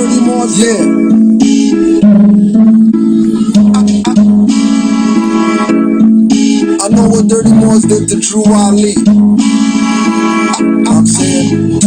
dirty Moors did. I know what dirty Moors did to True Ali. I'm saying,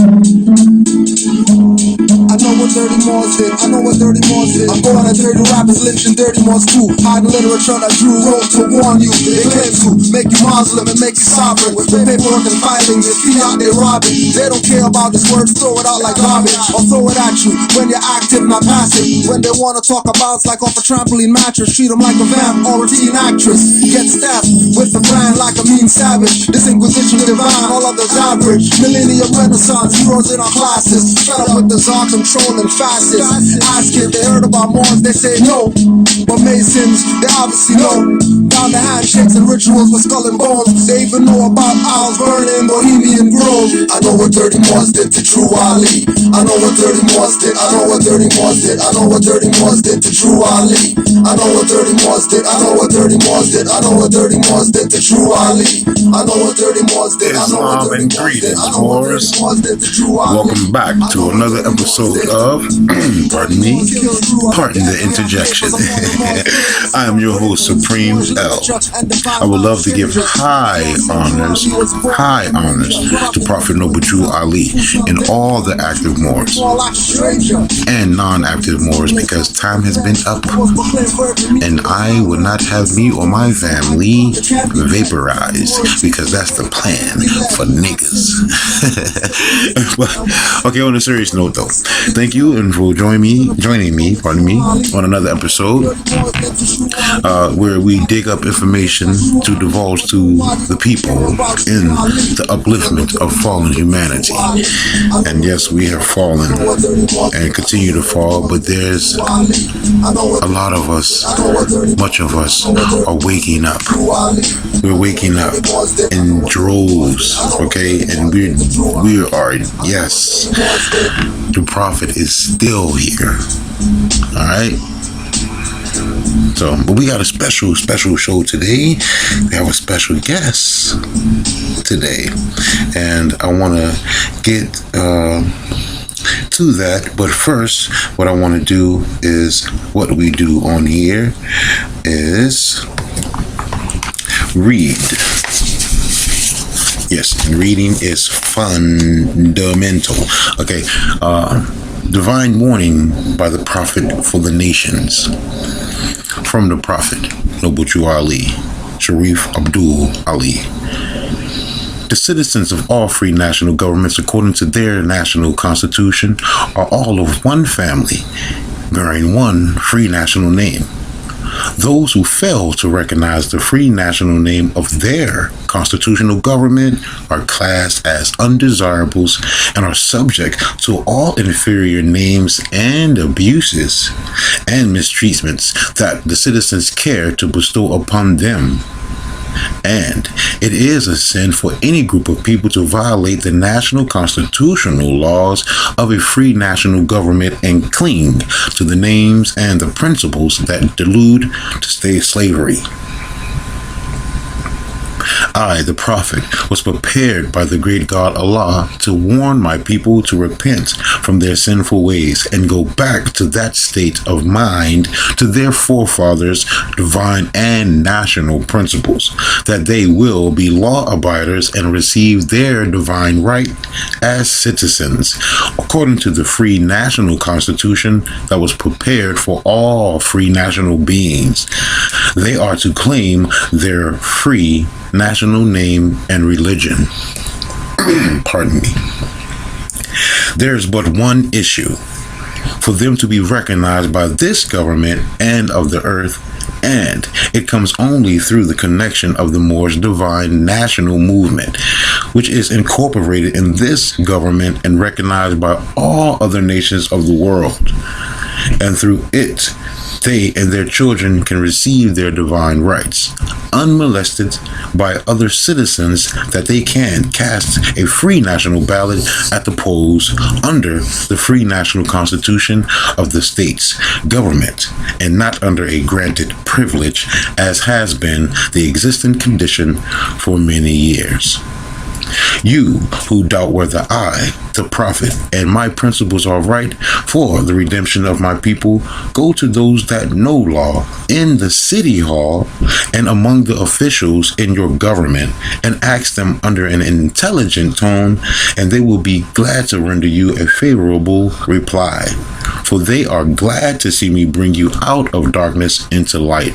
I know what dirty Moors did. I know what dirty Moors did. I'm going at dirty rappers, lynching dirty Moors too. Hiding literature that Drew wrote to warn you. They claim to make you Muslim and make you sovereign. With paperwork and filing, you see out they robbing. They don't care about this word, throw it out like garbage, or throw it at you when you're active, not passive. When they wanna talk about like off a trampoline mattress, treat them like a vamp or a teen actress. Get stabbed with the brand like a mean savage. This Inquisition divine, all others average. Millennium Renaissance, heroes in our classes. Fed up with the czar controlling fascists. Ask if they heard about Moors, they say no. But Masons, they obviously know. Down the handshakes and rituals with skull and bones. They even know about owls burning Bohemian Grove. I know what dirty Moors did to True Ali. I know what dirty Moors did. I know what dirty Moors did. I know what dirty Moors did to True Ali. I know what dirty Moors did. I know what dirty Moors did. I know what dirty Moors did to True Ali. I know what dirty Moors did. I know what dirty Moors did. I know what dirty Moors did to True Ali. Welcome back to another episode of pardon the interjection. I am your host, Supreme L. I would love to give high honors to Prophet Noble Drew Ali and all the active Moors and non-active Moors, because time has been up and I would not have me or my family vaporized, because that's the plan for niggas. But, okay, on a serious note though, thank you and for joining me on another episode where we dig up information to divulge to the people in the upliftment of fallen humanity. And yes, we have fallen and continue to fall, but there's a lot of us, much of us are waking up. We're waking up in droves, okay? And we are, yes, the Prophet is still here. All right. So, but we got a special show today. We have a special guest today, and I want to get to that. But first, what I want to do is what we do on here is read. Yes, and reading is fundamental. Okay. Divine warning by the Prophet for the nations. From the Prophet, Noble Drew Ali, Sharif Abdul Ali. The citizens of all free national governments, according to their national constitution, are all of one family, bearing one free national name. Those who fail to recognize the free national name of their constitutional government are classed as undesirables and are subject to all inferior names and abuses and mistreatments that the citizens care to bestow upon them. And it is a sin for any group of people to violate the national constitutional laws of a free national government and cling to the names and the principles that delude to stay slavery. I, the Prophet, was prepared by the great God Allah to warn my people to repent from their sinful ways and go back to that state of mind, to their forefathers' divine and national principles, that they will be law-abiders and receive their divine right as citizens, according to the free national constitution that was prepared for all free national beings. They are to claim their free national name and religion. Pardon me. There's but one issue: for them to be recognized by this government and of the earth, and it comes only through the connection of the Moorish divine national movement, which is incorporated in this government and recognized by all other nations of the world. And through it, they and their children can receive their divine rights, unmolested by other citizens, that they can cast a free national ballot at the polls under the free national constitution of the state's government, and not under a granted privilege, as has been the existing condition for many years. You who doubt whether I, the prophet, and my principles are right for the redemption of my people, go to those that know law in the city hall and among the officials in your government, and ask them under an intelligent tone, and they will be glad to render you a favorable reply. For they are glad to see me bring you out of darkness into light.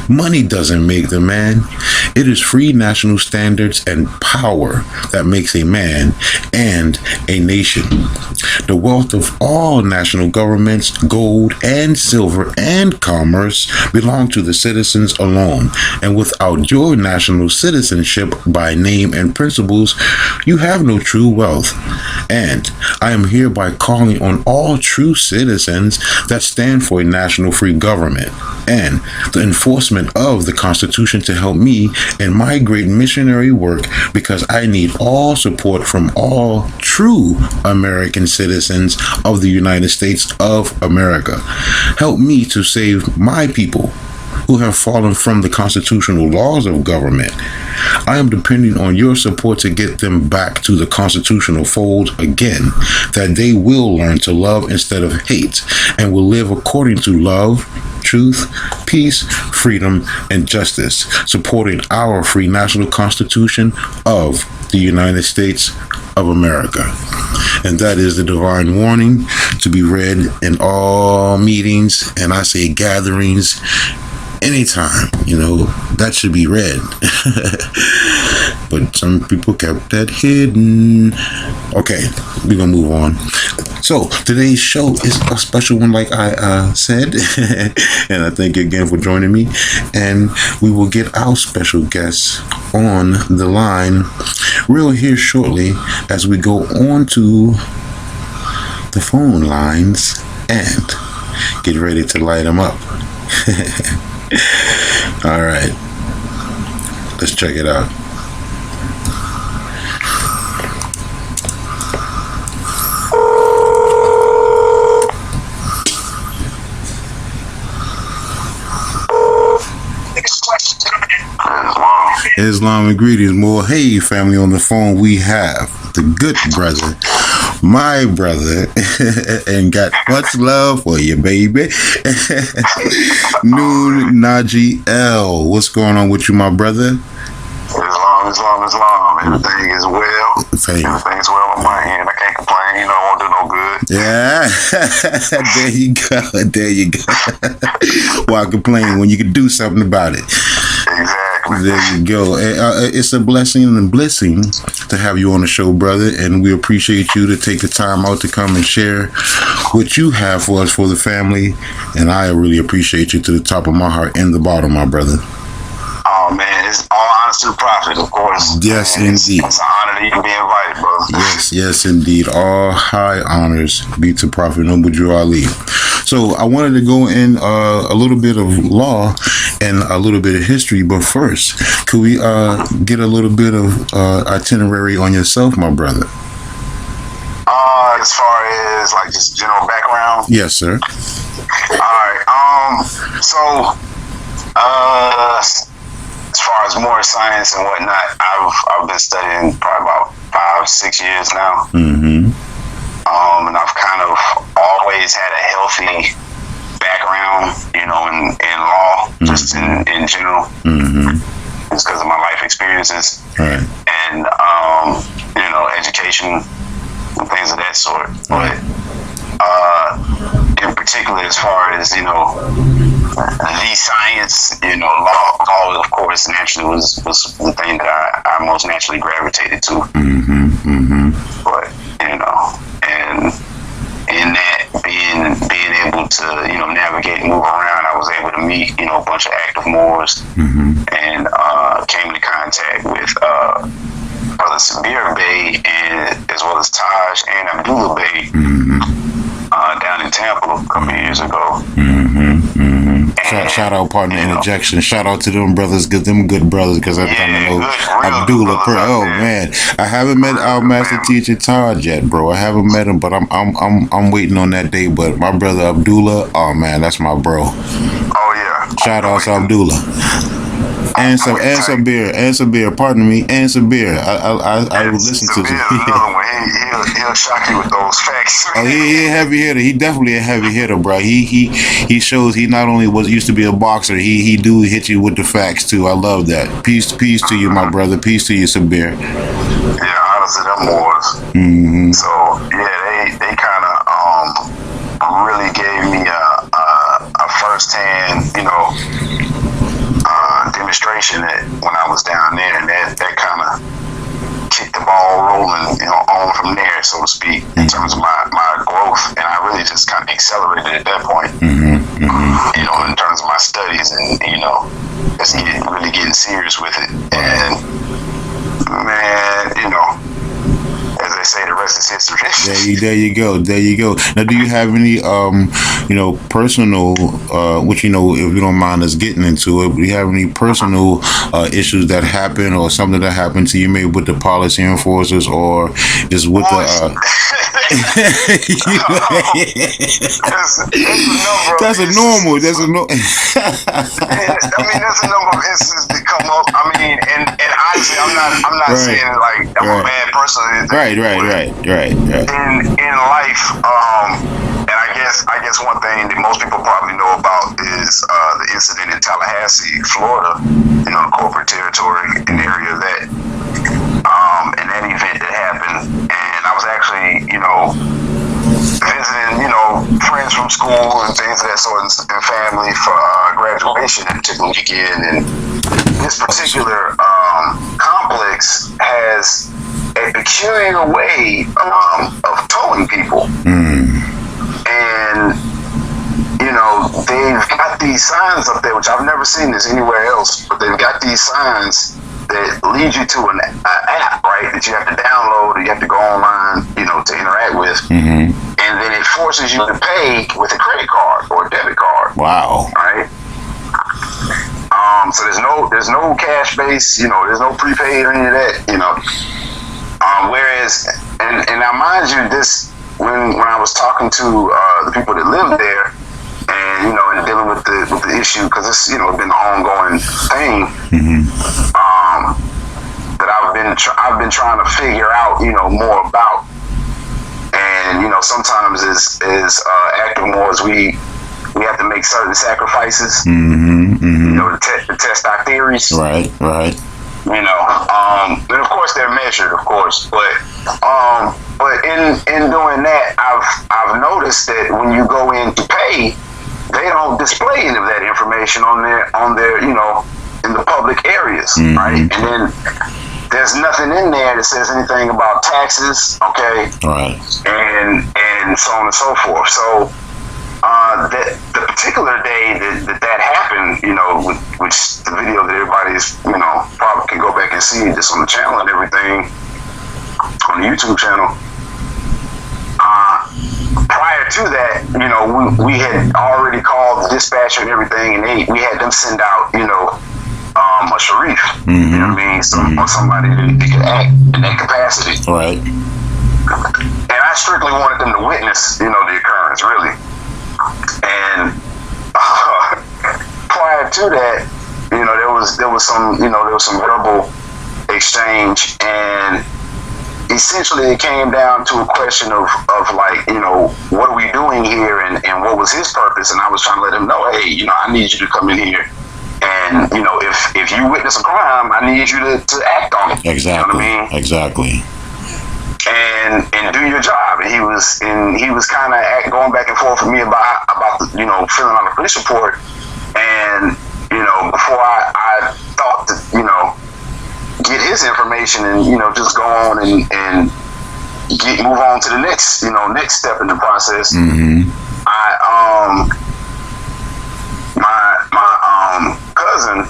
Money doesn't make the man. It is free national standards and power that makes a man and a nation. The wealth of all national governments, gold and silver and commerce, belong to the citizens alone. And without your national citizenship by name and principles, you have no true wealth. And I am hereby calling on all true citizens that stand for a national free government and the enforcement of the Constitution to help me in my great missionary work, because I need all support from all true American citizens of the United States of America. Help me to save my people who have fallen from the constitutional laws of government. I am depending on your support to get them back to the constitutional fold again, that they will learn to love instead of hate, and will live according to love, truth, peace, freedom, and justice, supporting our free national constitution of the United States of America. And that is the divine warning to be read in all meetings, and I say gatherings, anytime, that should be read. But some people kept that hidden. Okay, we're gonna move on. So today's show is a special one, like I said, and I thank you again for joining me. And we will get our special guests on the line real here shortly as we go on to the phone lines and get ready to light them up. All right, let's check it out. Islam and greetings, more. Hey, family, on the phone we have the good brother, my brother, and got much love for you, baby. Nun Nagi L. What's going on with you, my brother? Islam. Everything is well. Everything's well on my end. I can't complain. I won't do no good. Yeah. There you go. Why complain when you can do something about it? Exactly. There you go. It's a blessing and a blessing to have you on the show, brother, and we appreciate you to take the time out to come and share what you have for us, for the family, and I really appreciate you to the top of my heart and the bottom, my brother. Oh, man, it's all honest to the prophet, of course. Yes, man, indeed. It's an honor to even be invited, brother. Yes, indeed. All high honors be to Prophet Noble Drew Ali. So I wanted to go in a little bit of law and a little bit of history, but first, could we get a little bit of itinerary on yourself, my brother? As far as like just general background? Yes, sir. All right. So, as far as Moorish science and whatnot, I've been studying probably about 5-6 years now. Mm-hmm. And I've kind of always had a healthy background, in law, mm-hmm. just in general. Mm-hmm. It's because of my life experiences. Right. And, education and things of that sort. Right. But in particular, as far as, the science, law, of course, naturally was the thing that I most naturally gravitated to. Mm-hmm. Mm-hmm. But, and in that, being able to, navigate and move around, I was able to meet, a bunch of active Moors, mm-hmm. and came into contact with Brother Sabir Bey, and as well as Taj and Abdullah Bey, mm-hmm. Down in Tampa a couple of years ago. Mm-hmm. Mm-hmm. Shout out, partner, Interjection. Shout out to them brothers, them good brothers, because every time I know Abdullah. Man, I haven't met our master teacher Taj yet, bro. I haven't met him, but I'm waiting on that day. But my brother Abdullah, oh man, that's my bro. Oh yeah. Shout out to Abdullah. Answer beer. Pardon me, answer beer. I will listen to Severe, another one. He'll shock you with those facts. Oh, he a heavy hitter. He definitely a heavy hitter, bro. He shows he not only used to be a boxer. He do hit you with the facts too. I love that. Peace to you, my brother. Peace to you, Sabir. Yeah, honestly, them Moors. Mm-hmm. So yeah, they kind of really gave me a firsthand, demonstration that when I was down there, and that kind of kicked the ball rolling, on from there, so to speak, in terms of my growth, and I really just kind of accelerated at that point. In terms of my studies, and just really getting serious with it, and man, as they say, the rest is history. There you go. Now, do you have any, personal, which, if you don't mind us getting into it, do you have any personal issues that happen or something that happened to you, maybe with the policy enforcers or just with the... That's a normal. There's a number of instances that come up. I mean, and honestly, I'm not saying like I'm a bad person. Right. In life, and I guess one thing that most people probably know about is the incident in Tallahassee, Florida. The corporate territory in the area of that, and that event that happened, and I was actually, visiting, friends from school and things of that sort, and family for graduation that particular weekend. And this particular complex has a peculiar way of towing people. And, they've got these signs up there, which I've never seen this anywhere else, but they've got these signs that lead you to an app, right, that you have to download, or you have to go online, to interact with. And then it forces you to pay with a credit card or a debit card. Wow. Right? So there's no cash base, there's no prepaid or any of that, whereas, and now mind you, this, when I was talking to the people that live there, and and dealing with the issue, because it's been an ongoing thing, that I've been trying to figure out more about, and sometimes as active Moors we have to make certain sacrifices, to test our theories, right. And of course they're measured, of course, but in doing that, I've noticed that when you go in to pay, they don't display any of that information on their in the public areas, right? And then there's nothing in there that says anything about taxes, okay? Right. And so on and so forth. So the particular day that happened, which the video that everybody's, probably can go back and see just on the channel and everything, on the YouTube channel. Prior to that, we had already called the dispatcher and everything, and we had them send out, a sheriff, you know what I mean? Or somebody that could act in that capacity. Right. And I strictly wanted them to witness, the occurrence, really. And prior to that, there was some verbal exchange, and essentially it came down to a question of like, what are we doing here, and what was his purpose? And I was trying to let him know, hey, I need you to come in here, and if you witness a crime, I need you to act on it. Exactly. You know what I mean? Exactly. And do your job. And he was kind of going back and forth with me about the, filling out a police report. And before I thought to get his information and just go on and move on to the next next step in the process. My cousin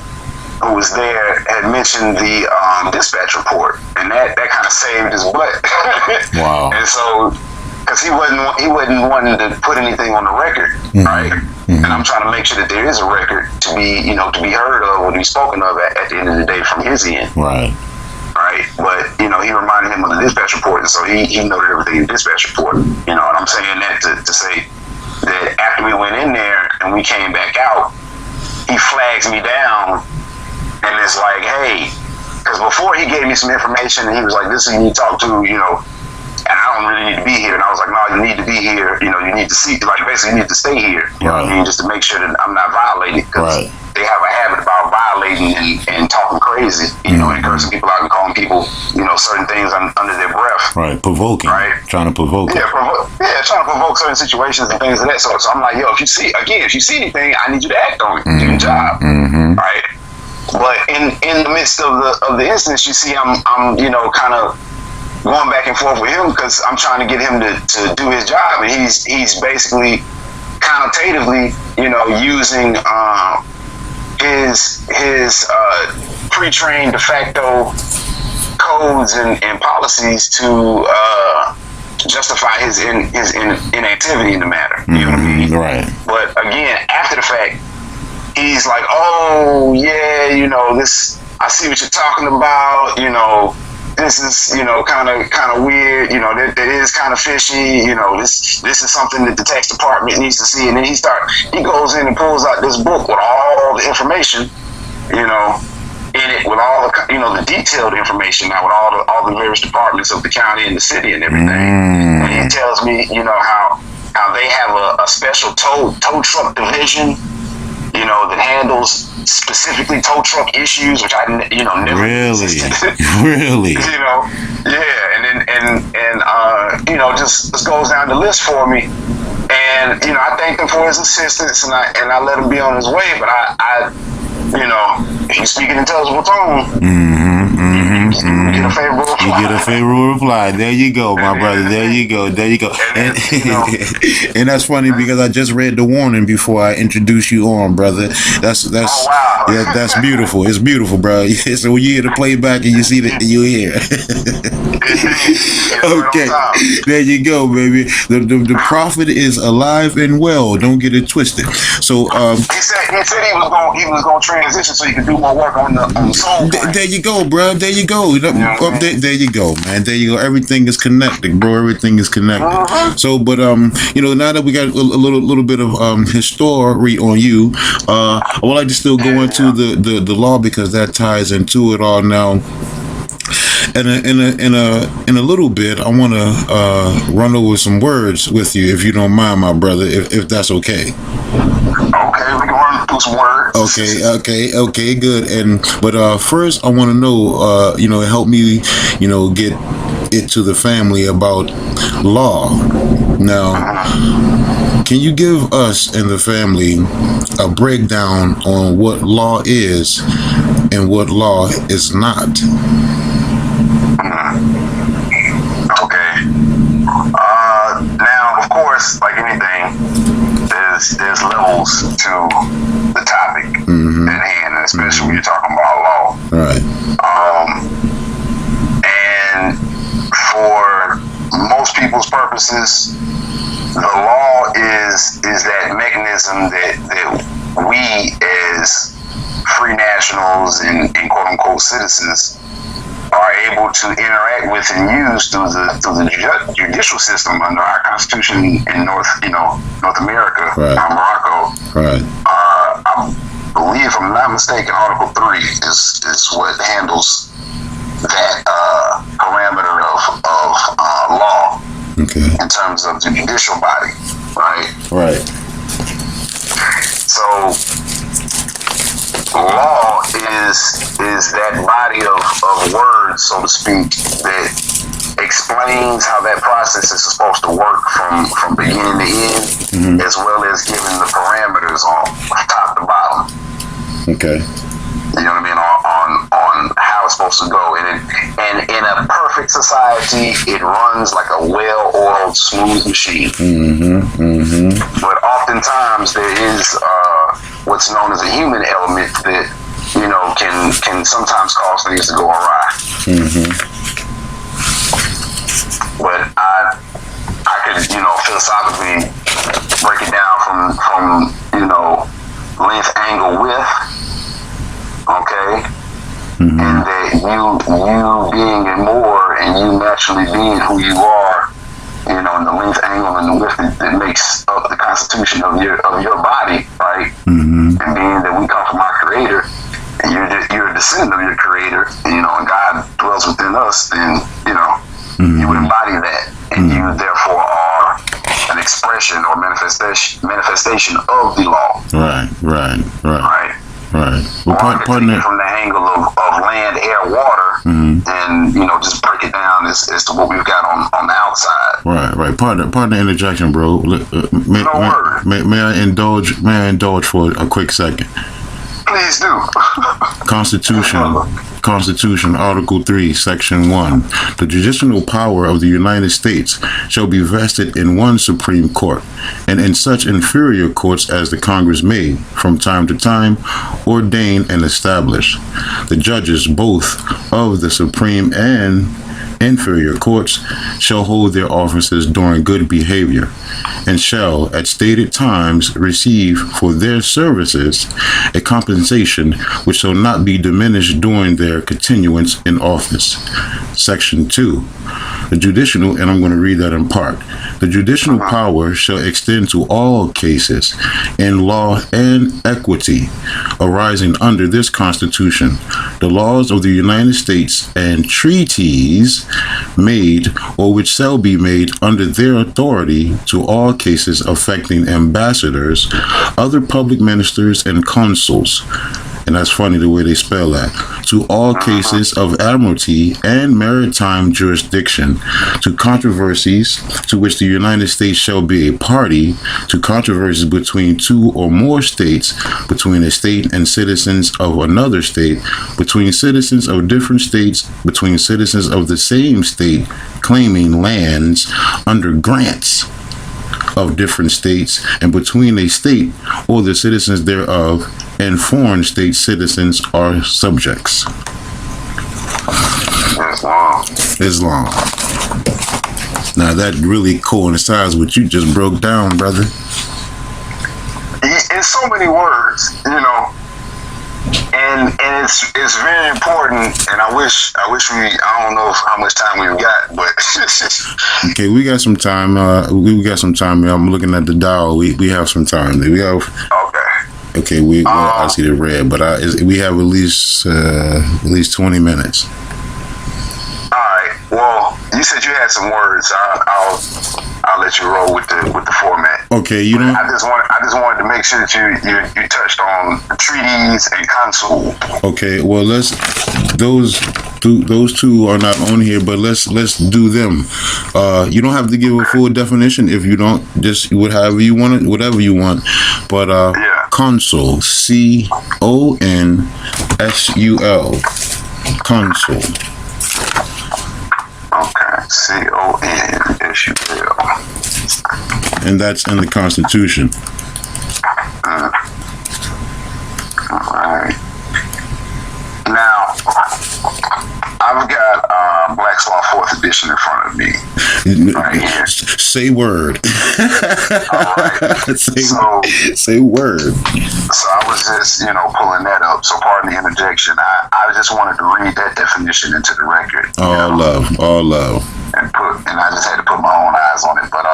who was there had mentioned the dispatch report, and that kind of saved his butt. Wow. And so, because he wasn't wanting to put anything on the record, right? And I'm trying to make sure that there is a record to be heard of or to be spoken of at the end of the day from his end. Right. But he reminded him of the dispatch report, and so he noted everything in the dispatch report. And I'm saying that to say that after we went in there and we came back out, he flags me down And it's like, hey, because before he gave me some information and he was like, this is who you talk to, and I don't really need to be here. And I was like, no, you need to be here. You need to see, like, basically you need to stay here. You know what I mean? Just to make sure that I'm not violating. Because they have a habit about violating and talking crazy, and cursing people out and calling people, certain things under their breath. Right, provoking. Right. Trying to provoke. Yeah, trying to provoke certain situations and things of that sort. So I'm like, yo, if you see anything, I need you to act on it. Do your job. Mm-hmm. Right. But in the midst of the instance, you see, I'm kind of going back and forth with him because I'm trying to get him to do his job, and he's basically connotatively, using his pre-trained de facto codes and policies to justify his inactivity in the matter. You know what I mean? Right. But again, after the fact, he's like, oh yeah, this, I see what you're talking about, this is, kind of weird, that is kind of fishy, this is something that the tax department needs to see. And then he goes in and pulls out this book with all the information, in it, with all the, the detailed information now, with all the various departments of the county and the city and everything. And he tells me, how they have a special tow truck division, that handles specifically tow truck issues, which I never really, and just goes down the list for me, and I thank him for his assistance, and I let him be on his way, but I if you speak in intelligible tone, you get a favorable reply. You get a favorable reply. There you go, my brother. There you go. And, and that's funny because I just read the warning before I introduce you on, brother. That's oh, wow. Yeah, that's beautiful. It's beautiful, bro. So when you hear the playback and you see that, you hear. Okay, there you go, baby. The prophet is alive and well. Don't get it twisted. So he said he was going to transition so he could do more work on the soul. There you go, bro. There you go. There you go, man. There you go. Everything is connected, bro. Everything is connected. So, but now that we got a little bit of history on you, I would like to still go into the law because that ties into it all now. In a little bit, I want to run over some words with you, if you don't mind, my brother, if that's okay. Okay, we can run through some words. Okay, good. But first, I want to know, help me, get it to the family about law. Now, can you give us and the family a breakdown on what law is and what law is not? Okay. Now, of course, like anything, there's levels to the topic at hand, especially when you're talking about law. Right. And for most people's purposes, the law is that mechanism that we as free nationals and quote unquote citizens are able to interact with and use through the judicial system under our Constitution in North America, Morocco. Right. I believe, if I'm not mistaken, Article 3 is what handles that parameter of law. Okay. In terms of the judicial body, right? Right. So, law is that body of words, so to speak, that explains how that process is supposed to work from beginning to end, as well as giving the parameters on top to bottom. Okay. You know what I mean? On how it's supposed to go. And in a perfect society, it runs like a well-oiled, smooth machine. But oftentimes there is what's known as a human element that, can sometimes cause things to go awry. But I could, philosophically break it down from length, angle, width. Okay, and that you being and more, and you naturally being who you are, in the length, angle, and the width that makes up the constitution of your body, right? And being that we come from our Creator, you're a descendant of your creator, you know, and God dwells within us, then, you know, you would embody that, and you therefore are an expression or manifestation of the law. Right. Well, From the angle of land, air, water, and, you know, just break it down as to what we've got on the outside. Right. Pardon the interjection, bro. May I indulge for a quick second? Please do. Constitution, Article 3, Section 1. The judicial power of the United States shall be vested in one Supreme Court, and in such inferior courts as the Congress may, from time to time, ordain and establish. The judges both of the Supreme and inferior courts shall hold their offices during good behavior, and shall at stated times receive for their services a compensation which shall not be diminished during their continuance in office. Section 2. The judicial, and I'm going to read that in part. The judicial power shall extend to all cases in law and equity arising under this Constitution, the laws of the United States, and treaties made or which shall be made under their authority, to all cases affecting ambassadors, other public ministers, and consuls. And that's funny the way they spell that. To all cases of admiralty and maritime jurisdiction, to controversies to which the United States shall be a party, to controversies between two or more states, between a state and citizens of another state, between citizens of different states, between citizens of the same state claiming lands under grants of different states, and between a state or the citizens thereof and foreign state citizens or subjects. Islam. Now that really coincides with what you just broke down, brother. In so many words, you know, and it's very important. And I don't know how much time we've got, but okay, we got some time. We got some time. I'm looking at the dial. We have some time. We have. Okay, I see the red, but we have at least 20 minutes. All right. Well, you said you had some words. I'll let you roll with the format. Okay, I just wanted to make sure that you touched on treaties and consul. Okay, well those two are not on here, but let's do them. You don't have to give a full definition if you don't, just whatever you want, But consul, CONSUL, consul. Okay, CONSUL. And that's in the Constitution. All right. Now, I've got Black's Law 4th edition in front of me. Right here. Say word. All right. Say word. So I was just, pulling that up. So pardon the interjection. I just wanted to read that definition into the record. All love. And I just had to put my own eyes on it. But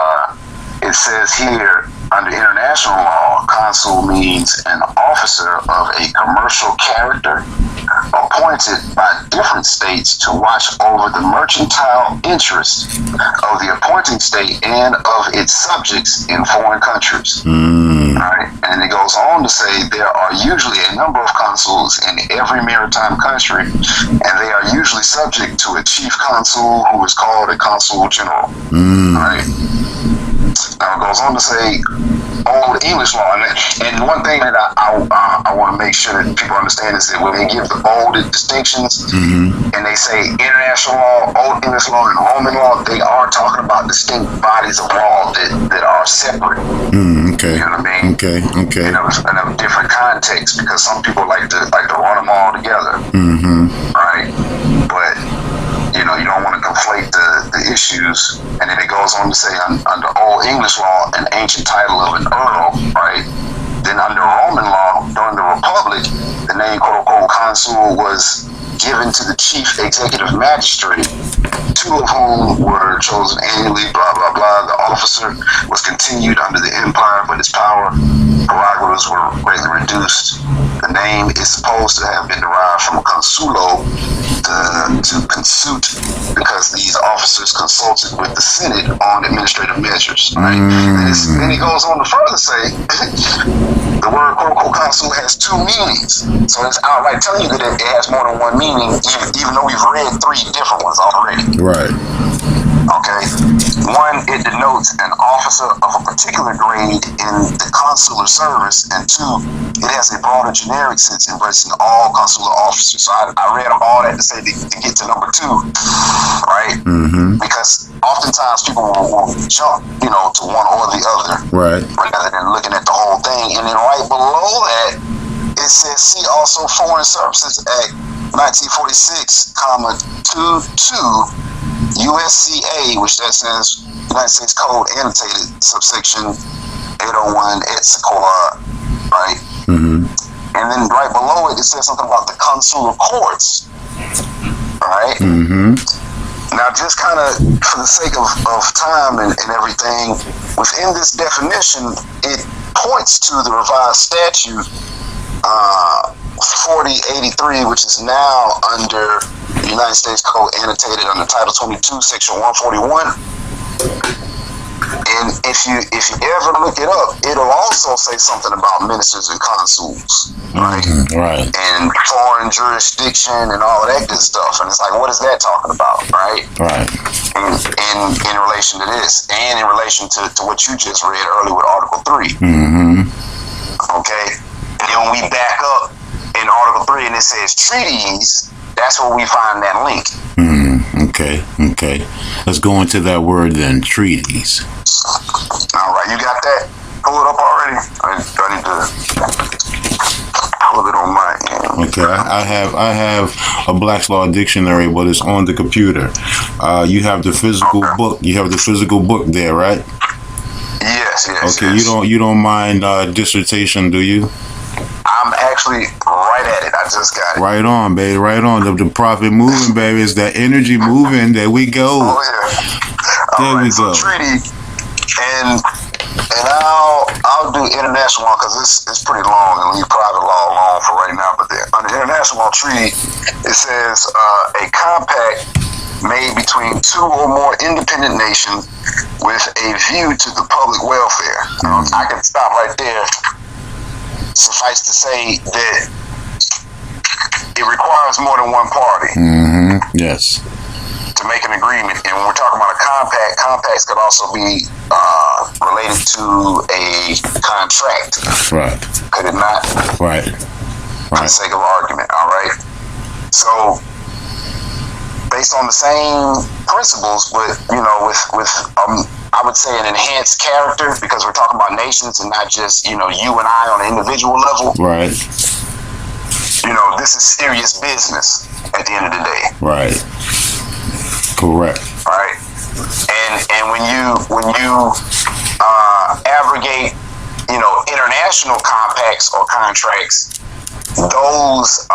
it says here, under international law, consul means an officer of a commercial character appointed by different states to watch over the mercantile interests of the appointing state and of its subjects in foreign countries. Right? And it goes on to say there are usually a number of consuls in every maritime country, and they are usually subject to a chief consul who is called a consul general. Right? Now it goes on to say Old English law, and one thing that I want to make sure that people understand is that when they give the bold distinctions and they say international law, Old English law, and Roman law, they are talking about distinct bodies of law that are separate. Okay. You know what I mean? Okay. And of different contexts, because some people like to run them all together. Right? But you don't want to conflate the issues. And then it goes on to say under Old English law, an ancient title of an earl, right? Then under Roman law, during the Republic, the name quote-unquote consul was given to the chief executive magistrate, two of whom were chosen annually, blah, blah, blah. The officer was continued under the empire, but his power prerogatives were greatly reduced The name is supposed to have been derived from consulo to consult, because these officers consulted with the Senate on administrative measures. Right? Then he goes on to further say the word quote unquote consul has two meanings. So it's outright telling you that it has more than one meaning, even though we've read three different ones already. Right. Okay. One, it denotes an officer of a particular grade in the consular service, and two, it has a broader generic sense embracing all consular officers. So I read all that to say to get to number two, right? Because oftentimes people will jump, to one or the other, right, rather than looking at the whole thing. And then right below that, it says, see also Foreign Services Act 1946, 22. USCA, which that says United States Code annotated subsection 801 et secola, right? And then right below it, it says something about the consular courts, right? Now, just kind of for the sake of time and everything, within this definition, it points to the revised statute 4083, which is now under the United States Code annotated under Title 22, Section 141. And if you ever look it up, it'll also say something about ministers and consuls, right? Right. And foreign jurisdiction and all of that good stuff. And it's like, what is that talking about, right? Right. In relation to this, and in relation to what you just read earlier with Article 3. Okay? And then when we back up in Article 3 and it says treaties, that's where we find that link. Okay. Let's go into that word then, treaties. All right, you got that? Pull it up already? I need to pull it on my end. Okay, I have a Black's Law dictionary, but it's on the computer. You have the physical book. You have the physical book there, right? Yes. Okay, yes. you don't mind dissertation, do you? I'm actually right at it. I just got it. Right on, baby. Right on. The prophet moving, baby. It's that energy moving. There we go. Oh yeah. There we go. Treaty, and I'll do international law because it's pretty long, and leave private law alone for right now. But under international law treaty, it says a compact made between two or more independent nations with a view to the public welfare. I can stop right there. Suffice to say that it requires more than one party. Yes. To make an agreement. And when we're talking about a compact, compacts could also be related to a contract. Right. Could it not? Right. For the sake of argument. All right. So, based on the same principles, but with I would say an enhanced character, because we're talking about nations and not just you and I on an individual level. Right. This is serious business at the end of the day. Right. Correct. Right. And when you abrogate international compacts or contracts, those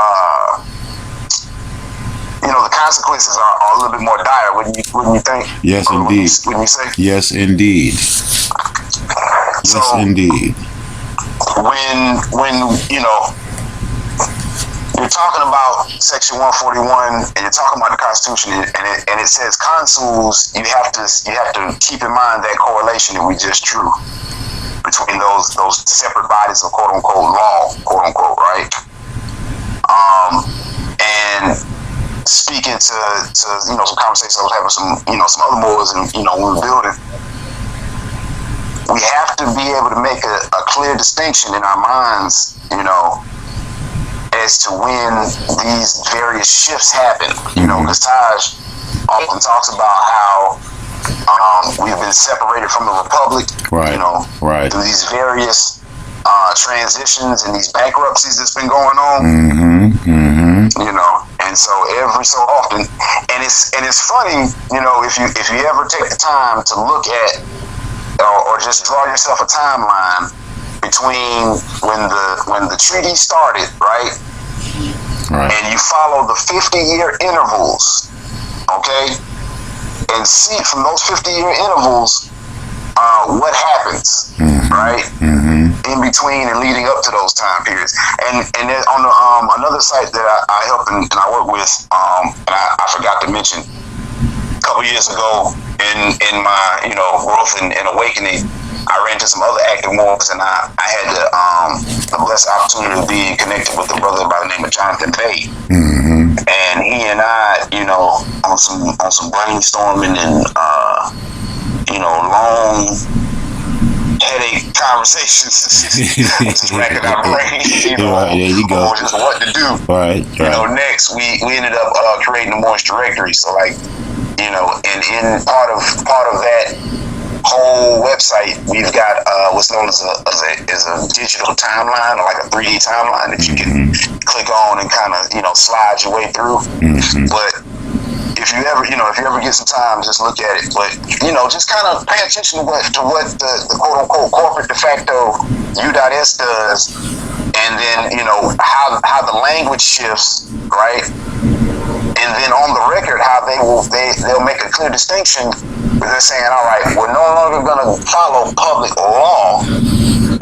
the consequences are a little bit more dire, wouldn't you think? Yes, indeed. Wouldn't you say? Yes, indeed. So, yes, indeed. When you're talking about Section 141 and you're talking about the Constitution and it says consuls, you have to keep in mind that correlation that we just drew between those separate bodies of quote unquote law, quote unquote, right? And speaking to some conversations I was having some other boys, and when we were building, we have to be able to make a clear distinction in our minds, as to when these various shifts happen. Because Taj often talks about how we've been separated from the Republic, right. Right. Through these various transitions and these bankruptcies that's been going on. And so every so often, and it's funny, if you ever take the time to look at or just draw yourself a timeline between when the treaty started, right? And you follow the 50-year intervals, okay? And see from those 50-year intervals what happens, right? in between and leading up to those time periods. And then on the, another site that I help and I work with, and I forgot to mention, a couple years ago in my, you know, growth and awakening, I ran into some other active Moors, and I had the blessed opportunity to be connected with a brother by the name of Jonathan Bay. Mm-hmm. And he and I, you know, on some brainstorming and you know, long headache conversations, just racking our brain, you know, right, there you go. just what to do. Right. You know, next we ended up creating a Moorish directory. So like, you know, and in part of that whole website, we've got what's known as a digital timeline, or like a 3D timeline that you can click on and kind of, you know, slide your way through. Mm-hmm. But if you ever get some time, just look at it. But, you know, just kind of pay attention to what the quote unquote corporate de facto U.S does, and then, you know, how the language shifts, right? And then on the record, how they'll make a clear distinction. Where they're saying, all right, we're no longer going to follow public law.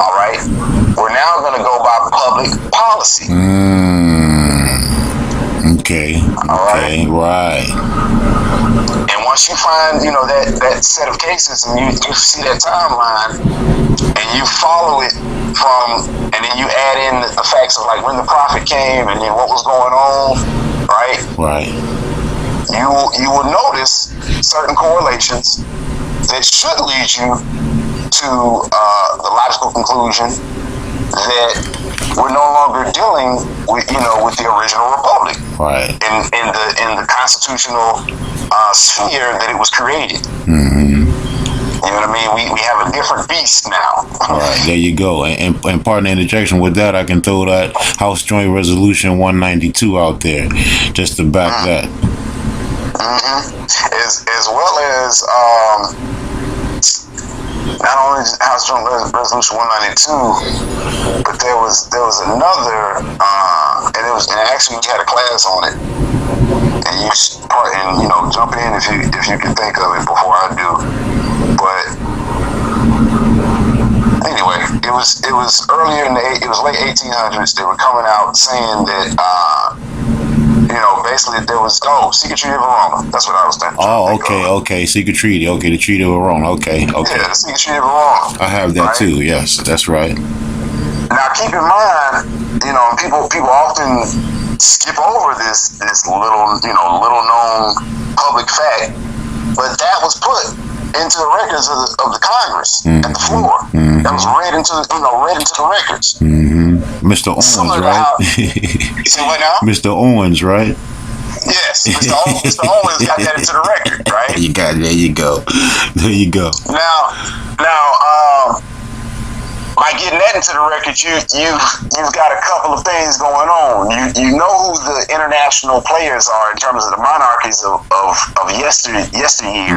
All right, we're now going to go by public policy. Okay. Okay. Right. And once you find, you know, that set of cases, and you see that timeline, and you follow it and then you add in the facts of like when the prophet came and then what was going on, right? Right. You will notice certain correlations that should lead you to the logical conclusion that we're no longer dealing with, you know, with the original republic, right? In the constitutional sphere that it was created. Mm-hmm. You know what I mean? We have a different beast now. All right, there you go. And pardon the interjection, with that, I can throw that House Joint Resolution 192 out there, just to back that. Mm-hmm. As well as not only House Joint Resolution 192, but there was another, and actually we had a class on it, and you know, jump in if you can think of it before I do. But anyway, it was earlier it was late 1800s. They were coming out saying that you know, basically there was Secret Treaty of Verona. That's what I was thinking. Oh, okay, Secret Treaty. Okay, the Treaty of Verona. Okay. Yeah, the Secret Treaty of Verona. I have that right? too. Yes, that's right. Now, keep in mind, you know, people often skip over this little known public fact, but that was put into the records of the Congress at the floor. Mm-hmm. That was read into the records. Mm-hmm. Mr. Owens, right? See what now? Mr. Owens, right? Yes, Mr. Owens got that into the record, right? There you go. Now, by getting that into the record, you've got a couple of things going on. You know who the international players are in terms of the monarchies of yesteryear,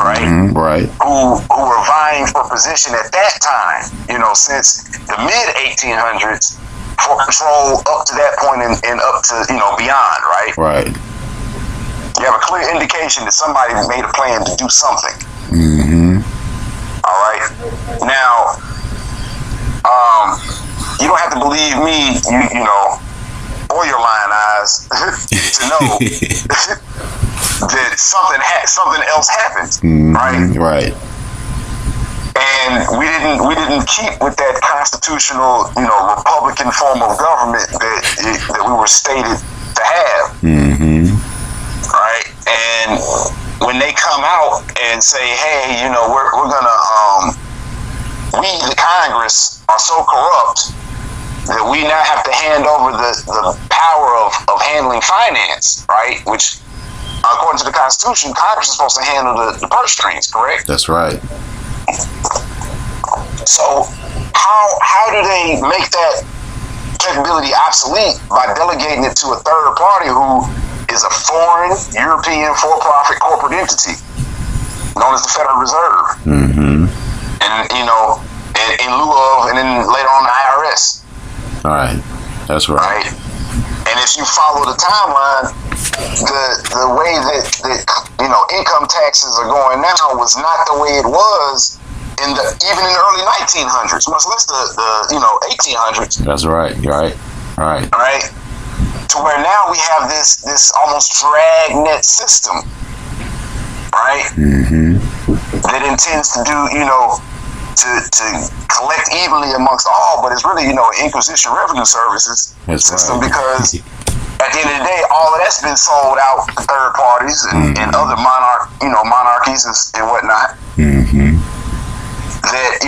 right? Mm-hmm, right. Who were vying for position at that time, you know, since the mid 1800s, for control up to that point and up to, you know, beyond, right? Right. You have a clear indication that somebody made a plan to do something. Mm-hmm. All right. Now, you don't have to believe me, you know, or your lying eyes to know that something else happened, right? Right. And we didn't keep with that constitutional, you know, Republican form of government that we were stated to have, right? And when they come out and say, hey, you know, we're gonna we, the Congress, are so corrupt that we now have to hand over the power of handling finance, right? Which, according to the Constitution, Congress is supposed to handle the purse strings, correct? That's right. So how do they make that capability obsolete? By delegating it to a third party who is a foreign European for-profit corporate entity known as the Federal Reserve. Mm-hmm. And, you know, in lieu of, and then later on the IRS. All right. That's right. And if you follow the timeline, the way that you know, income taxes are going now was not the way it was even in the early 1900s, much less the 1800s. That's right. Right. Right. To where now we have this almost dragnet system, right? That intends to do, to collect evenly amongst all, but it's really, Inquisition Revenue Services system, because at the end of the day, all of that's been sold out to third parties and other monarchies and whatnot. That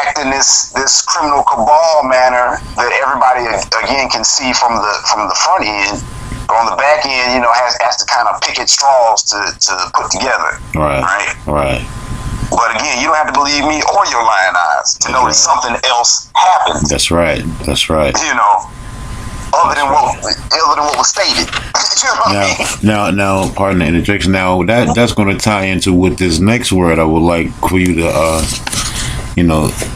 act in this criminal cabal manner that everybody again can see from the front end, but on the back end, has to kind of pick at straws to put together. Right. But again, you don't have to believe me or your lying eyes to know that something else happened. That's right. Other than what was stated. Now, pardon the interjection. Now that's going to tie into with this next word. I would like for you to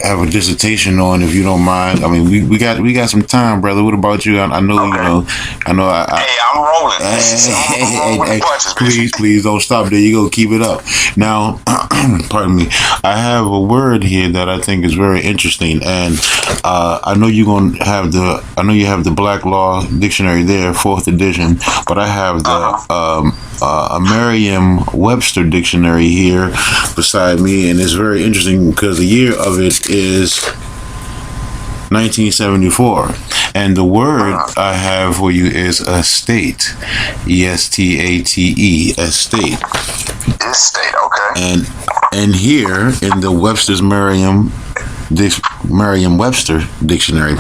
have a dissertation on, if you don't mind. I mean, we got some time, brother. What about you? I know, okay. Hey, I'm rolling. I'm rolling with the punches, please don't stop. There you go. Keep it up. Now, pardon me. I have a word here that I think is very interesting, and I know you have the Black Law Dictionary there, 4th edition, but I have the a Merriam-Webster dictionary here beside me, and it's very interesting because the year of it is 1974, and the word I have for you is estate. Estate. Estate. Estate. Okay. And here in the Webster's Merriam-Webster dictionary,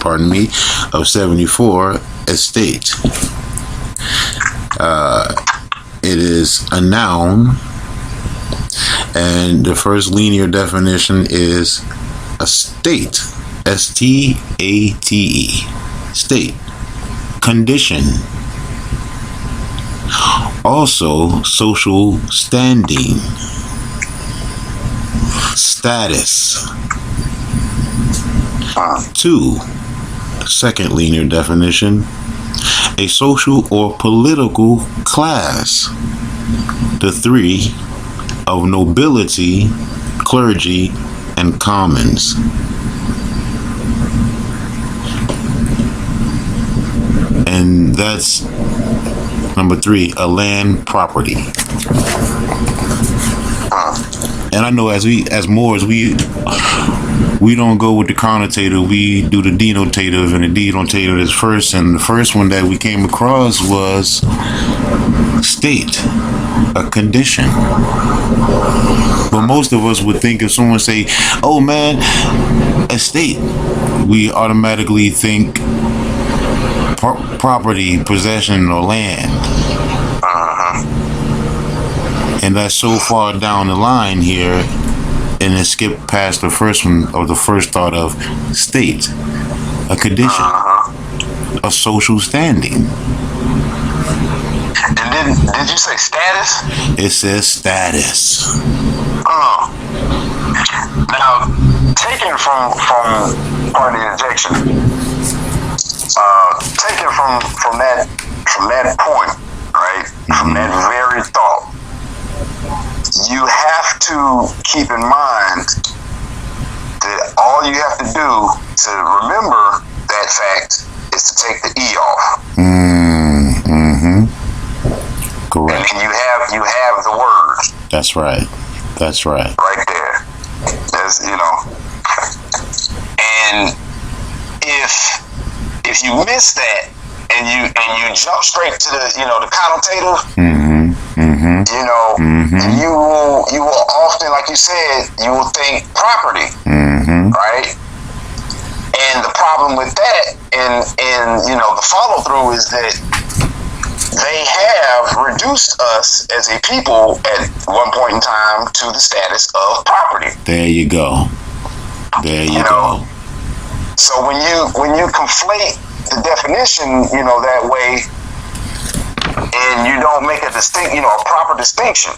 of 74, estate. It is a noun, and the first linear definition is a state, S-T-A-T-E, state, condition, also social standing, status. 2, second linear definition, a social or political class. The 3, of nobility, clergy, and commons. And that's number 3, a land property. And I know as Moors, we don't go with the connotative, we do the denotative, and the denotative is first. And the first one that we came across was state, a condition. But most of us would think if someone say, "Oh man, estate," we automatically think property, possession, or land. And that's so far down the line here, and it skipped past the first one, or the first thought of state, a condition, a social standing. And then, did you say status? It says status. Now, taken from part of the interjection, taken from that point, right? From that very thought, you have to keep in mind that all you have to do to remember that fact is to take the E off. Correct. And you have the word. That's right. Right there. There's, and if you miss that and you jump straight to the connotative, you will often, like you said, you will think property, right? And the problem with that, and the follow through is that they have reduced us as a people at one point in time to the status of property. There you go. Go. So when you conflate the definition, that way, and you don't make a a proper distinction,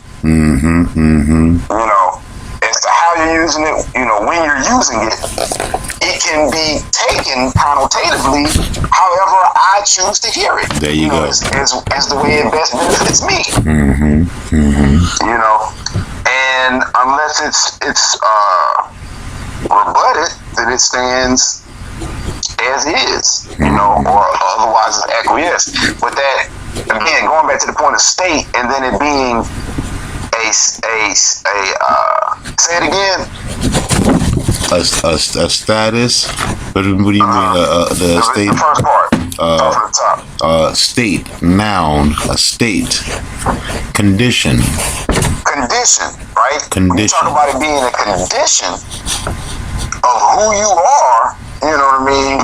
as to how you're using it, when you're using it, it can be taken connotatively however I choose to hear it. There you go. As the way it best benefits me. And unless it's it stands as is, or otherwise it's acquiesced. But that, again, going back to the point of state, and then it being say it again. A status. What do you mean? The state. The first part. Start from the top. State, noun, a state, condition. Condition, right? Condition. When you talk about it being a condition of who you are, you know what I mean?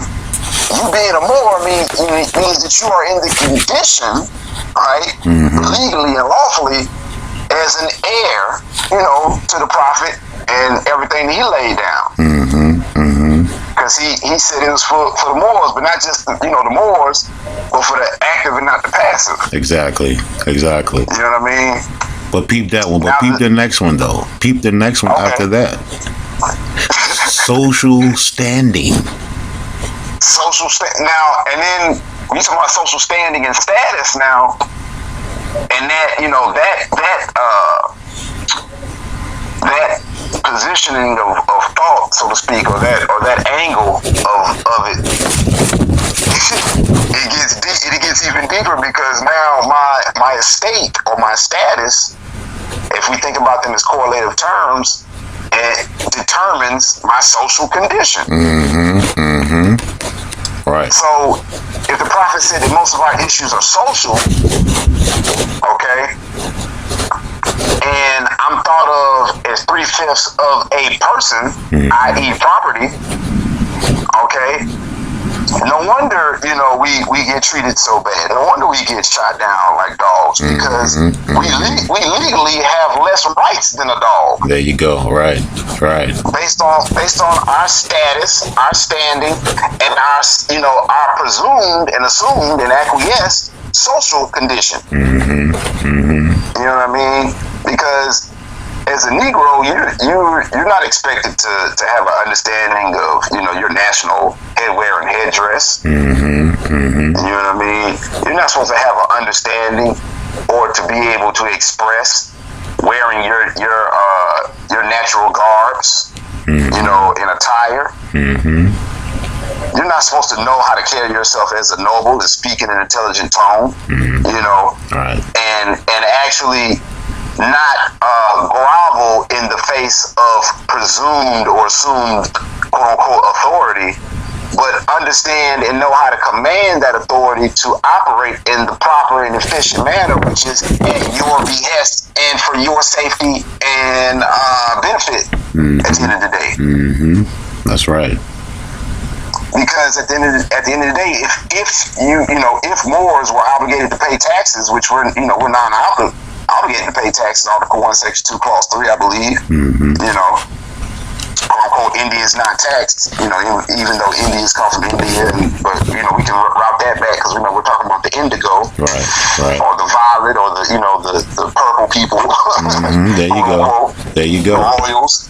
You being a Moor means that you are in the condition, right? Legally and lawfully, as an heir, to the prophet and everything he laid down. Because he said it was for the Moors, but not just the Moors, but for the active and not the passive. Exactly. You know what I mean? But peep that one. But peep the next one though. Peep the next one after that. Social standing. Now, and then when you talk about social standing and status now, and that that positioning of thought, so to speak, or that angle of it, it gets even deeper, because now my estate or my status, if we think about them as correlative terms, it determines my social condition. Right. So if the prophet said that most of our issues are social, okay, and I'm thought of as 3/5 of a person, i.e. property, okay, no wonder, we get treated so bad. No wonder we get shot down like dogs, because we legally have less rights than a dog. There you go. Right. Based on our status, our standing, and our presumed and assumed and acquiesced social condition. You know what I mean? Because as a Negro, you're not expected to have an understanding of your national headwear and headdress. You know what I mean? You're not supposed to have an understanding or to be able to express wearing your natural garbs, in attire. You're not supposed to know how to carry yourself as a noble and speak in an intelligent tone. Right. And actually not grovel in the face of presumed or assumed quote-unquote authority, but understand and know how to command that authority to operate in the proper and efficient manner, which is at your behest and for your safety and benefit at the end of the day. That's right. Because at the end of the day, if Moors were obligated to pay taxes, which we're non-obligated to pay taxes, Article 1, Section 2, Clause 3, I believe. Quote-unquote, India is not taxed, even though Indians come from India, but we can route that back, because we're talking about the indigo, right, or the violet, or the purple people. There you go. There you go. The royals.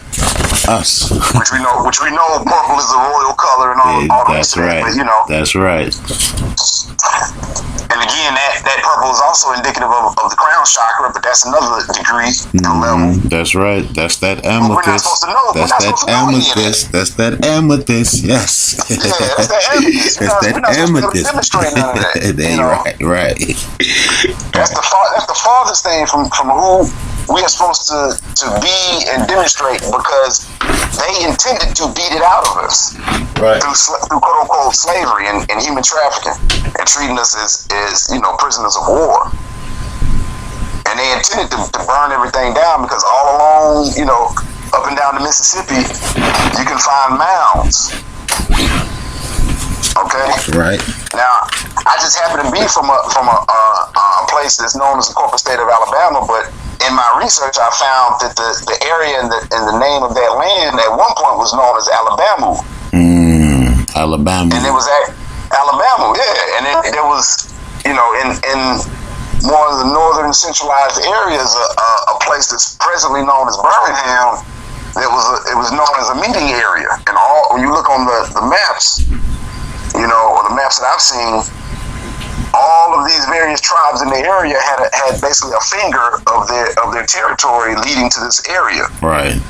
Us. which we know purple is the royal color and all that's that. right. But, that's right. And again, that purple is also indicative of the crown chakra, but that's another degree and level. That's right. That's that amethyst. We're not supposed to know. That's that amethyst. That's that amethyst. Yes. Yeah, that's that amethyst. That's that amethyst. Demonstrate none of that. Right. That's the farthest thing from who we are supposed to be and demonstrate, because they intended to beat it out of us through quote unquote slavery and human trafficking, and treating us as prisoners of war. And they intended to burn everything down, because all along, up and down the Mississippi, you can find mounds. Okay. Right. Now, I just happen to be from a place that's known as the corporate state of Alabama, but in my research, I found that the area and the name of that land at one point was known as Alabama. Alabama. And it was at Alabama, yeah. And there was, in more of the northern centralized areas, a place that's presently known as Birmingham. It was known as a meeting area. And when you look on the maps, or the maps that I've seen, all of these various tribes in the area had basically a finger of their territory leading to this area. Right.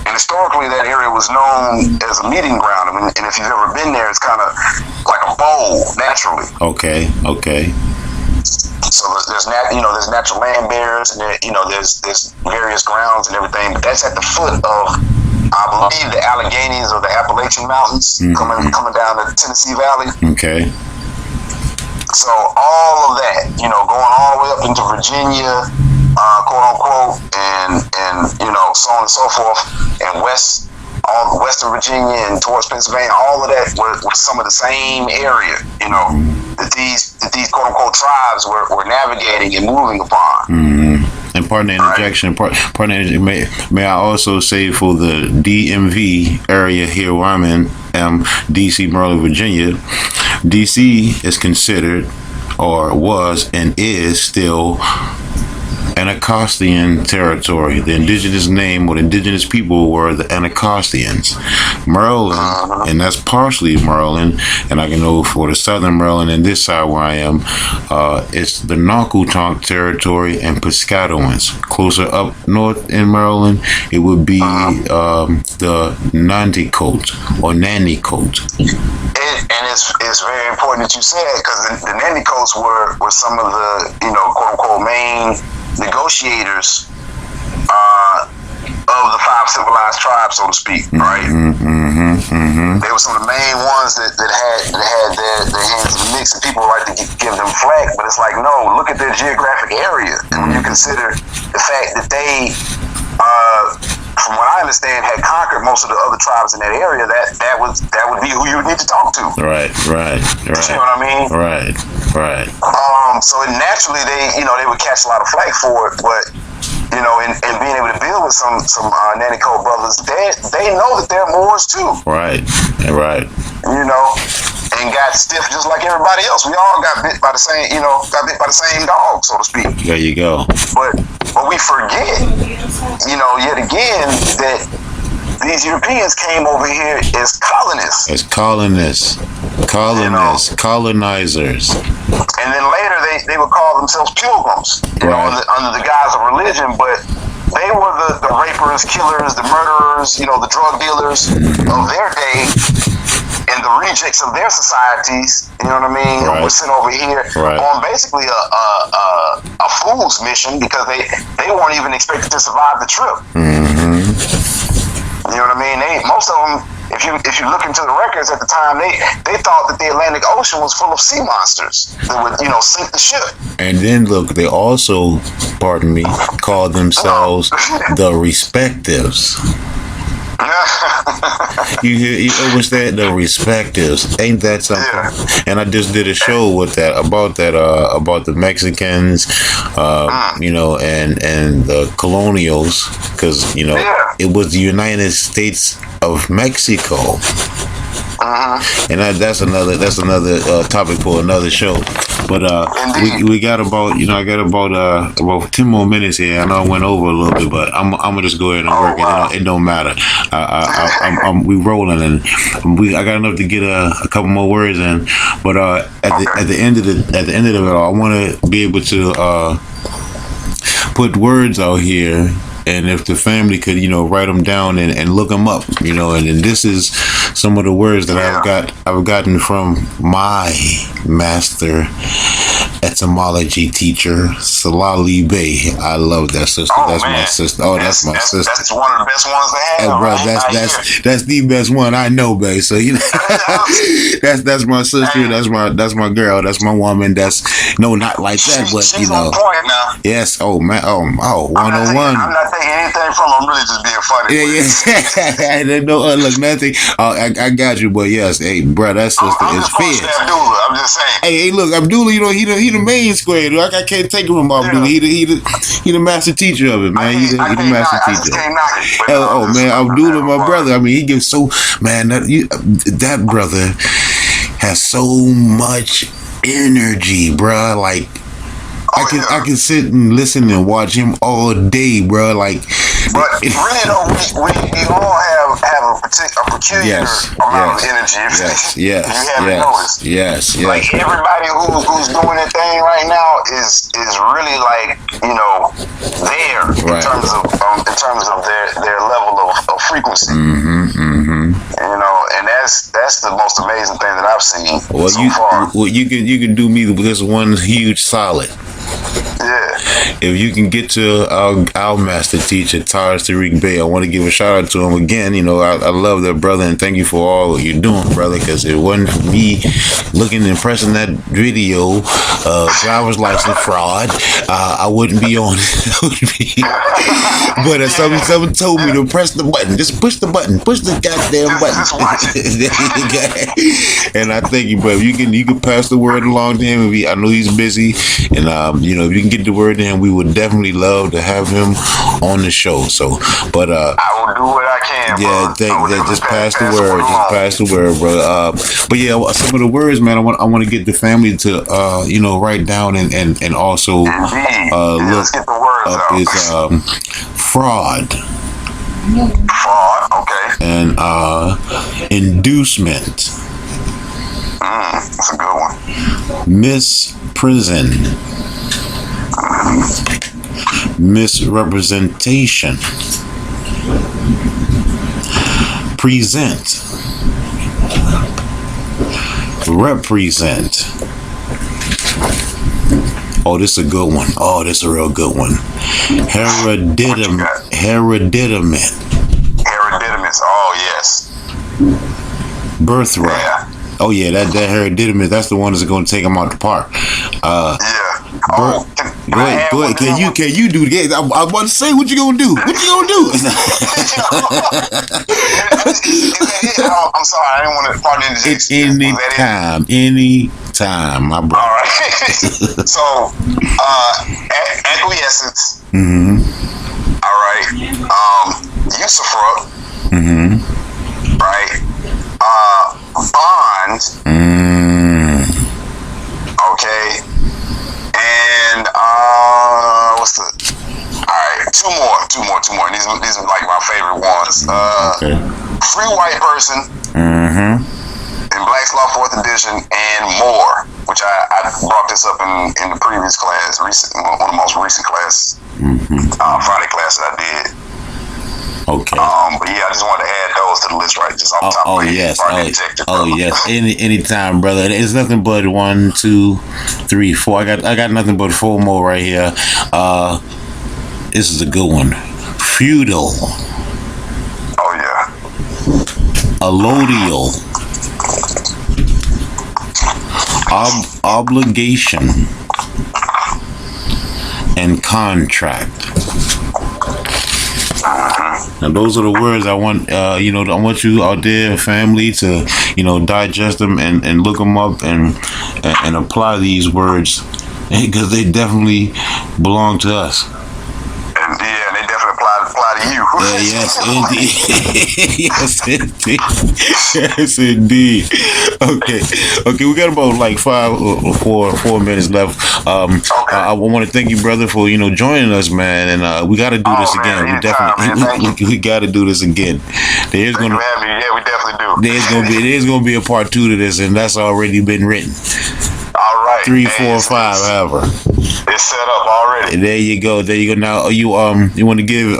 And historically, that area was known as a meeting ground. I mean, and if you've ever been there, it's kind of like a bowl naturally. Okay. So there's natural land barriers, and there's various grounds and everything. But that's at the foot of, I believe, the Alleghenies or the Appalachian Mountains, coming down the Tennessee Valley. Okay. So all of that, going all the way up into Virginia, quote unquote, and so on and so forth, and Western Virginia and towards Pennsylvania, all of that was some of the same area, that these quote unquote tribes were navigating and moving upon. And pardon the interjection. May I also say for the DMV area here where I'm in, DC, Maryland, Virginia, DC is considered, or was and is still, Anacostan territory. The indigenous name or the indigenous people were the Anacostans. Maryland, and that's partially Maryland, and I can know for the southern Maryland and this side where I am, it's the Nakutonk territory and Piscatawans. Closer up north in Maryland, it would be the Nanticoke or Nanticoke. And it's very important that you said, because the Nanticotes were some of the quote unquote main negotiators of the 5 civilized tribes, so to speak, right? They were some of the main ones that had their hands in the mix, and people like to give them flack, but it's like, no, look at their geographic area. And when you consider the fact that they, from what I understand, had conquered most of the other tribes in that area, that would be who you would need to talk to. Right. You know what I mean? Right. So naturally, they would catch a lot of flack for it, but and being able to build with some Nanticoke brothers, they know that they're Moors too. Right. And got stiff just like everybody else. We all got bit by the same dog, so to speak. There you go. But we forget, yet again, that these Europeans came over here as colonists. Colonizers. And then later they would call themselves pilgrims, under the guise of religion, but they were the rapers, killers, the murderers, the drug dealers of their day, and the rejects of their societies, you know what I mean, were sent over here on basically a fool's mission, because they weren't even expected to survive the trip. You know what I mean? Most of them, if you look into the records at the time, they thought that the Atlantic Ocean was full of sea monsters that would, sink the ship. And then look, they also, pardon me, called themselves the Respectives. You what's that? The Respectives. Ain't that something? Yeah. And I just did a show with about the Mexicans, and the colonials, because it was the United States of Mexico. And that's another topic for another show. But we got about I got about 10 more minutes here. I know I went over a little bit, but I'm gonna just go ahead and work it. It don't matter. We rolling, and I got enough to get a couple more words in. But at the end of it all, I want to be able to put words out here. And if the family could, write them down and look them up, and this is some of the words that I've gotten from my master etymology teacher, Salali Bey. I love that sister. That's my sister. That's my sister. That's one of the best ones they have. Bro, that's the best one I know, Bey. So that's my sister. That's my girl. That's my woman. Not like that, but she's on point now. Yes. Oh man. 101. I'm not taking anything from them. I'm really just being funny. Yeah. No, look, nothing. I got you, but yes, hey, bro, that sister is fierce. I'm just saying. Hey, look, Abdullah, he the main square, dude. I can't take him from Abdullah. He the master teacher of it, man. He the master teacher. Man, Abdullah, my brother. I mean, he gives that brother has so much energy, bro. Like, I can sit and listen and watch him all day, bro. Like, but really though, we all have a peculiar amount of energy. You haven't noticed. Yes. Like everybody who's doing their thing right now is really like, you know, there in terms of their level of frequency. You know, and that's the most amazing thing that I've seen so far. Well, you can do me this one huge solid. Yeah. If you can get to our master teacher, Tariq Bey, I want to give a shout out to him again. You know, I love that brother, and thank you for all you're doing, brother, because it wasn't for me looking and pressing that video, driver's license fraud, I wouldn't be on it. But someone told me to press the button. Just push the button. Push the goddamn button. And I thank you, brother. You can pass the word along to him. I know he's busy, and you know, if you can get the word to him, we would definitely love to have him on the show. So, but I will do what I can. Yeah, just pass the word. Just pass the word, bro. But yeah, some of the words, man, I want to get the family to you know, write down and also look up is fraud. Fraud, okay. And inducement. That's a good one. Misprison. Misrepresentation. Present. Represent. Oh, this is a good one. Oh, this is a real good one. Hereditament. Oh, yes. Birthright. Yeah. Oh, yeah, that hereditament, that's the one that's going to take them out the park. Yeah. Go ahead. Can you do it? I was about to say, what you gonna do? What you gonna do? I'm sorry, I didn't want to part in the Anytime, my brother. All right. So, acquiescence. All right. Usufruct. Right. Bond. Okay. And what's the? All right, two more. And these are like my favorite ones. Free white person. In Black's Law 4th edition and more, which I brought this up in the previous class, one of the most recent classes, Friday class that I did. Okay. But yeah, I just wanted to add those to the list, right? Just off the top of my head. Yes. Anytime, brother. It's nothing but 1, 2, 3, 4. I got nothing but 4 more right here. This is a good one. Feudal. Oh yeah. Allodial. Obligation. And contract. Now those are the words I want. I want you out there, family, to digest them and look them up and apply these words, because they definitely belong to us. And they definitely apply to you. Yes, indeed. Yes, indeed. Okay. We got about like 5 or 4 minutes left. I want to thank you, brother, for joining us, man. And we got to do this again. We got to do this again. We definitely do. There's gonna be a part 2 to this, and that's already been written. All right. 3, 4, 5, however. It's set up already. There you go. Now, you want to give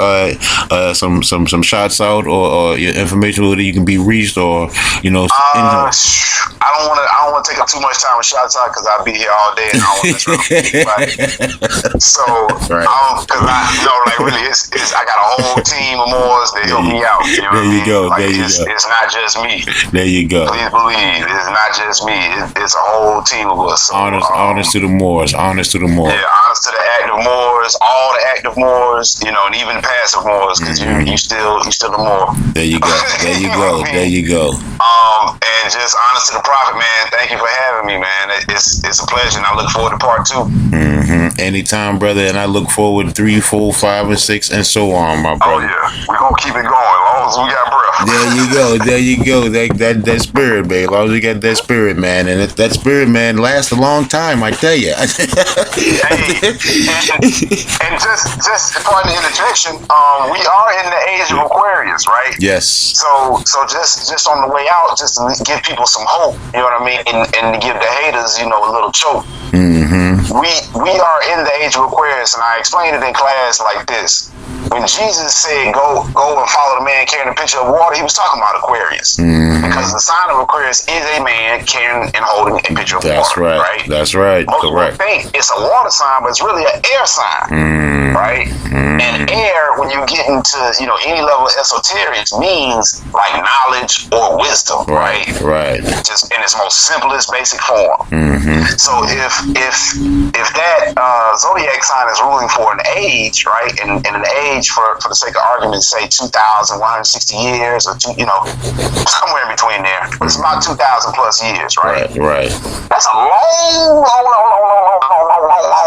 some shots out or your information, whether you can be reached or I don't want to take up too much time with shots out because I'll be here all day and I don't want to anybody. So because really I got a whole team of Moors that help me out. There you go. It's not just me. There you go. Please believe it's not just me. It's a whole team of us. So, honest to the Moors. Honest to the Moors. Yeah, honest to the active Moors, all the active Moors, and even the passive Moors, because you still a Moor. There you go. There you go. And just honest to the Prophet, man. Thank you for having me, man. It's a pleasure, and I look forward to part 2. Anytime, brother, and I look forward to 3, 4, 5, and 6, and so on, my brother. Oh yeah, we're gonna keep it going as long as we got breath. There you go. That spirit, man. As long as you got that spirit, man, and that spirit, man, lasts a long time. I tell you. And just pardon the interjection. We are in the age of Aquarius, right? Yes. So just on the way out, just to give people some hope. You know what I mean, and to give the haters, a little choke. Mm-hmm. We are in the age of Aquarius, and I explained it in class like this. When Jesus said, go and follow the man carrying a pitcher of water, he was talking about Aquarius. Mm-hmm. Because the sign of Aquarius is a man carrying and holding a pitcher of water. Right. That's right. Most Correct. people think it's a water sign, but it's really an air sign. Mm-hmm. Right? Mm-hmm. And air, when you get into, any level of esoterics, means like knowledge or wisdom. Right. Just in its most simplest, basic form. Mm-hmm. So if that zodiac sign is ruling for an age, right, and an age for the sake of argument, say 2,160 years or somewhere in between there. But it's about 2,000 plus years, right? Right. That's a long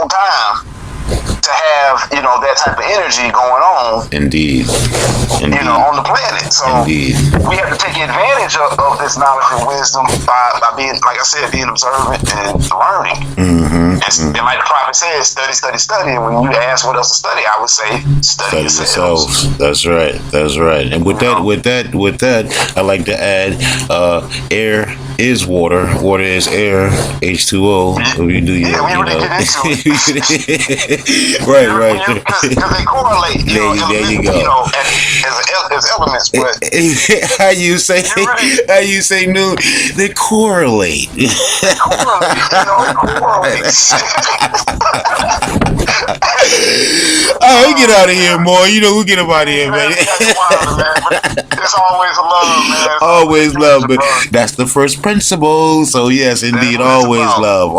time to have, that type of energy going on. Indeed. On the planet. So we have to take advantage of this knowledge and wisdom by being, like I said, being observant and learning. Mm-hmm. And like the prophet says, study. And when you ask what else to study, I would say study yourselves. That's right. And with that, I like to add, air is water. Water is air. H2O. We really get into it. Right. Because they correlate. There you go. As elements, but how you say Nun? They correlate. It correlates. Oh, we get out of here, more. We get up out of here, man. It's always love, man. Always love, but that's the first principle. So yes, indeed, always love,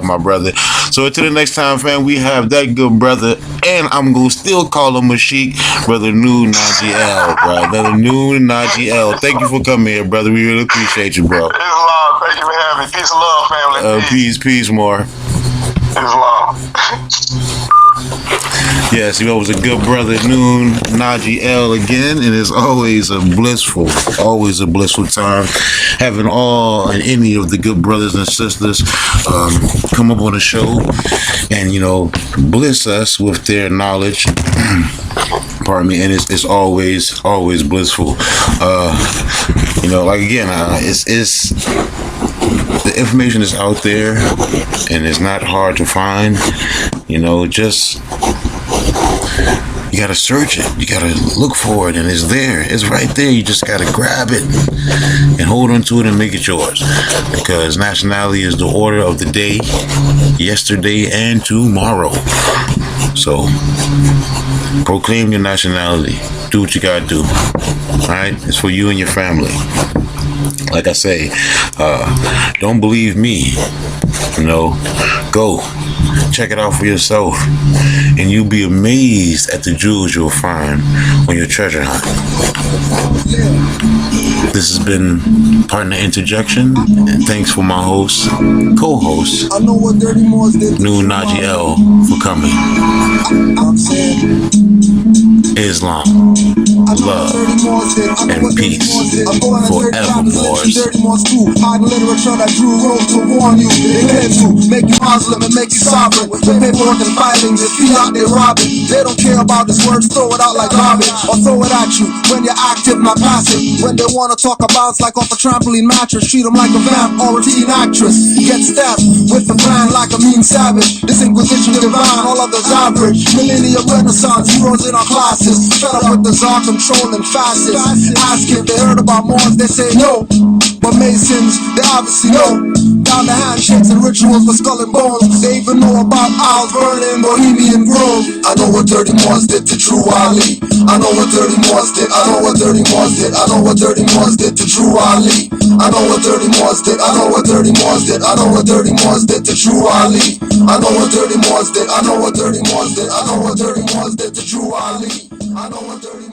my brother. So until the next time, fam, we have that good brother, and I'm gonna still call him Mashik, brother Nun Nagi L, bro. Brother Nun Nagi L. Thank you for coming here, brother. We really appreciate you, bro. Peace and love. Thank you for having me. Peace and love, family. Peace, more. Peace and love. Yes, it was a good brother, Nun Nagi L again, and it's always a blissful time having all and any of the good brothers and sisters come up on the show and bliss us with their knowledge. Pardon me, and it's always blissful. It's the information is out there, and it's not hard to find. Just you gotta search it, you gotta look for it, and it's there. It's right there. You just gotta grab it and hold on to it and make it yours. Because nationality is the order of the day, yesterday and tomorrow. So proclaim your nationality. Do what you gotta do. Alright? It's for you and your family. Like I say, don't believe me. Go check it out for yourself, and you'll be amazed at the jewels you'll find on your treasure hunt. This has been Partner Interjection, and thanks for my co-host, Nun Nagi L, for coming. Islam, love, and peace forevermore. Hiding literature that drew rope to warn you. They claim to make you Muslim and make you sovereign. With paperwork and filings, it's fiat they robbing. They don't care about this words, throw it out like garbage, or throw it at you when you're active, not passive. When they wanna talk about like off a trampoline mattress, treat them like a vamp or a teen actress. Get stabbed with the plan like a mean savage. This Inquisition divine, all others average. Millennium Renaissance, heroes in our classes. Fed up with the czar controlling fascists. Ask if they heard about Moors, they say no. But Masons, they obviously know. Down the handshakes and rituals for skull and bones. They even know about Owls burning Bohemian Grove. I know what Dirty Moors did to True Ali. I know what Dirty Moors did. I know what Dirty Moors did. I know what Dirty Moors did to True Ali. I know what Dirty Moors did. I know what Dirty Moors did. I know what Dirty Moors did to True Ali. I know what Dirty Moors did. I know what Dirty Moors did. I know what Dirty Moors did to True Ali. I know what Dirty